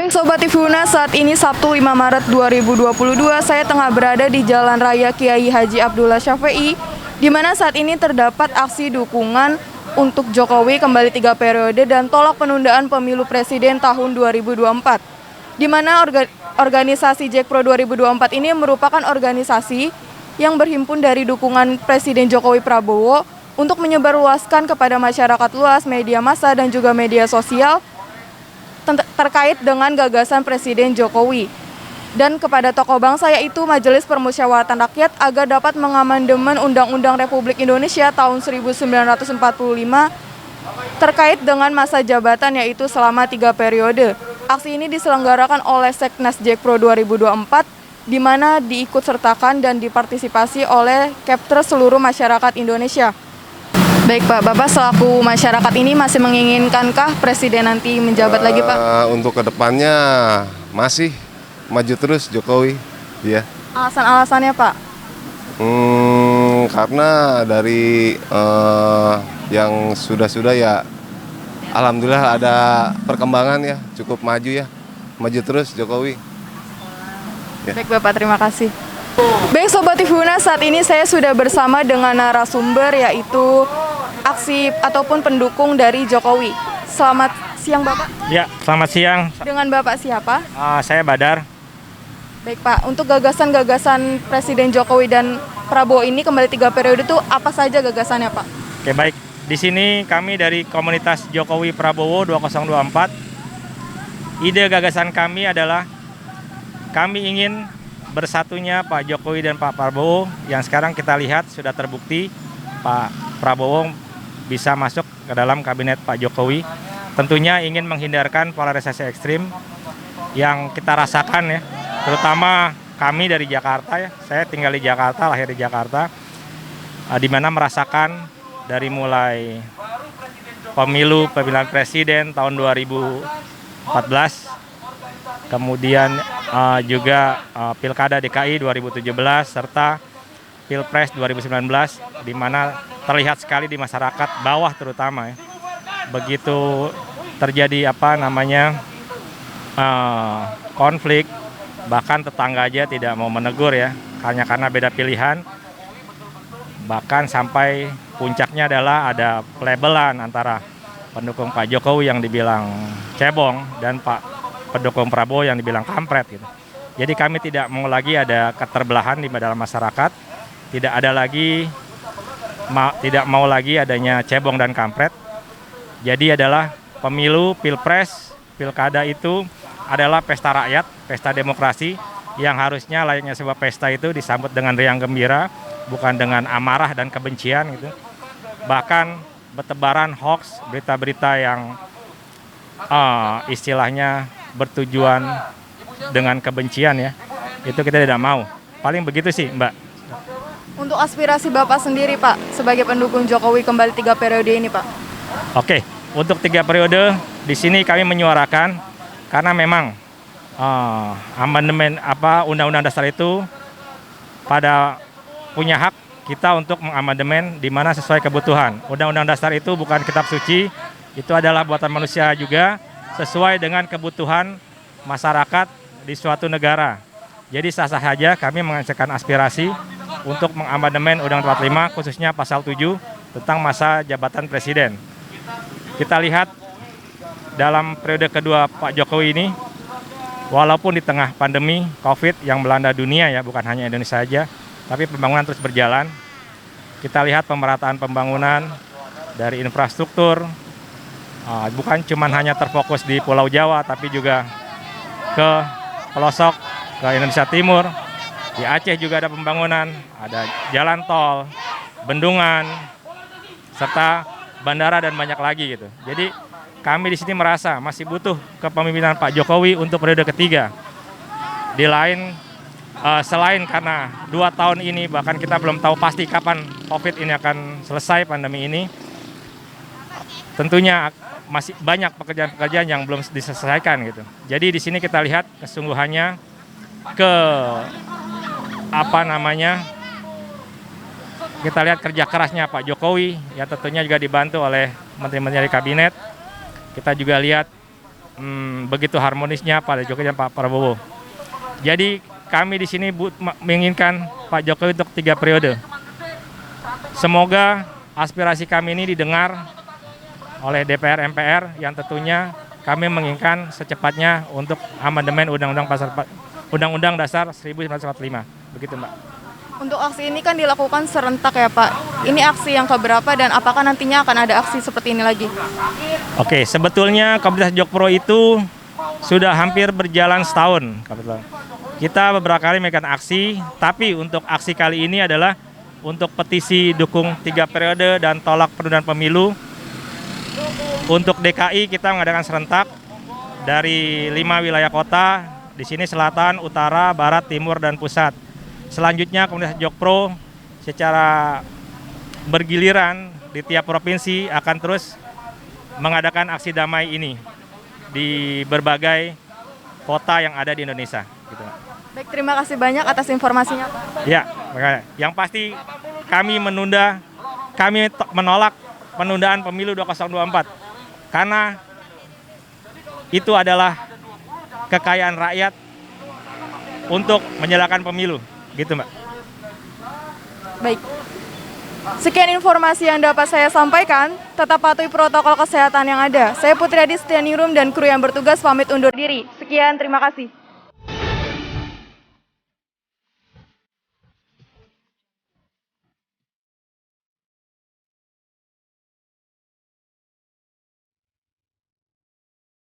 Baik Sobat Tifuna, saat ini Sabtu 5 Maret 2022, saya tengah berada di Jalan Raya Kiai Haji Abdullah Syafi'i, di mana saat ini terdapat aksi dukungan untuk Jokowi kembali 3 periode dan tolak penundaan pemilu presiden tahun 2024. Di mana organisasi Jack Pro 2024 ini merupakan organisasi yang berhimpun dari dukungan Presiden Jokowi Prabowo untuk menyebarluaskan kepada masyarakat luas, media massa dan juga media sosial terkait dengan gagasan Presiden Jokowi dan kepada tokoh bangsa yaitu Majelis Permusyawaratan Rakyat agar dapat mengamandemen Undang-Undang Republik Indonesia tahun 1945 terkait dengan masa jabatan yaitu selama 3 periode. Aksi ini diselenggarakan oleh Seknas Jack Pro 2024 di mana diikut sertakan dan dipartisipasi oleh Kapter seluruh masyarakat Indonesia. Baik Pak, Bapak selaku masyarakat ini masih menginginkankah Presiden nanti menjabat lagi Pak? Untuk kedepannya masih maju terus Jokowi, ya. Alasan-alasannya Pak? Karena dari yang sudah ya, alhamdulillah ada perkembangan ya, cukup maju ya, maju terus Jokowi. Ya. Baik Bapak, terima kasih. Baik Sobat Tifuna, saat ini saya sudah bersama dengan narasumber yaitu aksi ataupun pendukung dari Jokowi. Selamat siang Bapak. Ya, selamat siang. Dengan Bapak siapa? Saya Badar. Baik Pak, untuk gagasan-gagasan Presiden Jokowi dan Prabowo ini kembali 3 periode itu apa saja gagasannya Pak? Oke baik, di sini kami dari komunitas Jokowi Prabowo 2024. Ide gagasan kami adalah kami ingin bersatunya Pak Jokowi dan Pak Prabowo yang sekarang kita lihat sudah terbukti Pak Prabowo bisa masuk ke dalam kabinet Pak Jokowi. Tentunya ingin menghindarkan polarisasi ekstrim yang kita rasakan ya, terutama kami dari Jakarta ya. Saya tinggal di Jakarta, lahir di Jakarta, di mana merasakan dari mulai pemilihan presiden tahun 2014, kemudian juga Pilkada DKI 2017 serta Pilpres 2019, di mana terlihat sekali di masyarakat bawah terutama ya. Begitu terjadi konflik, bahkan tetangga aja tidak mau menegur ya, hanya karena beda pilihan. Bahkan sampai puncaknya adalah ada pelabelan antara pendukung Pak Jokowi yang dibilang cebong dan Pak pendukung Prabowo yang dibilang kampret gitu. Jadi kami tidak mau lagi ada keterbelahan di dalam masyarakat, tidak mau lagi adanya cebong dan kampret. Jadi adalah pemilu, pilpres, pilkada itu adalah pesta rakyat, pesta demokrasi yang harusnya layaknya sebuah pesta itu disambut dengan riang gembira, bukan dengan amarah dan kebencian gitu. Bahkan bertebaran hoax, berita-berita yang istilahnya bertujuan dengan kebencian ya, itu kita tidak mau. Paling begitu sih Mbak. Untuk aspirasi Bapak sendiri Pak, sebagai pendukung Jokowi kembali 3 periode ini Pak? Oke, untuk 3 periode di sini kami menyuarakan karena memang amandemen Undang-Undang Dasar itu pada punya hak kita untuk mengamandemen di mana sesuai kebutuhan. Undang-Undang Dasar itu bukan kitab suci, itu adalah buatan manusia juga sesuai dengan kebutuhan masyarakat di suatu negara. Jadi sah-sah saja kami mengajukan aspirasi untuk mengamandemen Undang-Undang 45 khususnya pasal 7 tentang masa jabatan presiden. Kita lihat dalam periode kedua Pak Jokowi ini, walaupun di tengah pandemi COVID yang melanda dunia ya, bukan hanya Indonesia saja, tapi pembangunan terus berjalan. Kita lihat pemerataan pembangunan dari infrastruktur, bukan cuma hanya terfokus di Pulau Jawa, tapi juga ke pelosok, ke Indonesia Timur. Di Aceh juga ada pembangunan, ada jalan tol, bendungan, serta bandara dan banyak lagi gitu. Jadi kami di sini merasa masih butuh kepemimpinan Pak Jokowi untuk periode ketiga. Selain karena 2 tahun ini bahkan kita belum tahu pasti kapan COVID ini akan selesai, pandemi ini. Tentunya masih banyak pekerjaan-pekerjaan yang belum diselesaikan gitu. Jadi di sini kita lihat kesungguhannya kita lihat kerja kerasnya Pak Jokowi, ya tentunya juga dibantu oleh menteri-menteri kabinet. Kita juga lihat begitu harmonisnya Pak Jokowi dan Pak Prabowo. Jadi kami di sini menginginkan Pak Jokowi untuk 3 periode. Semoga aspirasi kami ini didengar oleh DPR MPR yang tentunya kami menginginkan secepatnya untuk amandemen Undang-Undang Dasar 1945. Begitu, Mbak. Untuk aksi ini kan dilakukan serentak ya Pak. Ini aksi yang keberapa dan apakah nantinya akan ada aksi seperti ini lagi? Oke, sebetulnya Komunitas Jokpro itu sudah hampir berjalan setahun. Kita beberapa kali melakukan aksi, tapi untuk aksi kali ini adalah untuk petisi dukung 3 periode dan tolak penundaan pemilu. Untuk DKI kita mengadakan serentak dari 5 wilayah kota, di sini selatan, utara, barat, timur, dan pusat. Selanjutnya Komunitas Jokpro secara bergiliran di tiap provinsi akan terus mengadakan aksi damai ini di berbagai kota yang ada di Indonesia. Gitu. Baik, terima kasih banyak atas informasinya Pak. Ya, makanya. Yang pasti kami menolak penundaan pemilu 2024 karena itu adalah kekayaan rakyat untuk menyalakan pemilu. Gitu, Mbak. Baik. Sekian informasi yang dapat saya sampaikan. Tetap patuhi protokol kesehatan yang ada. Saya Putri Adi Setianirum dan kru yang bertugas pamit undur diri. Sekian, terima kasih.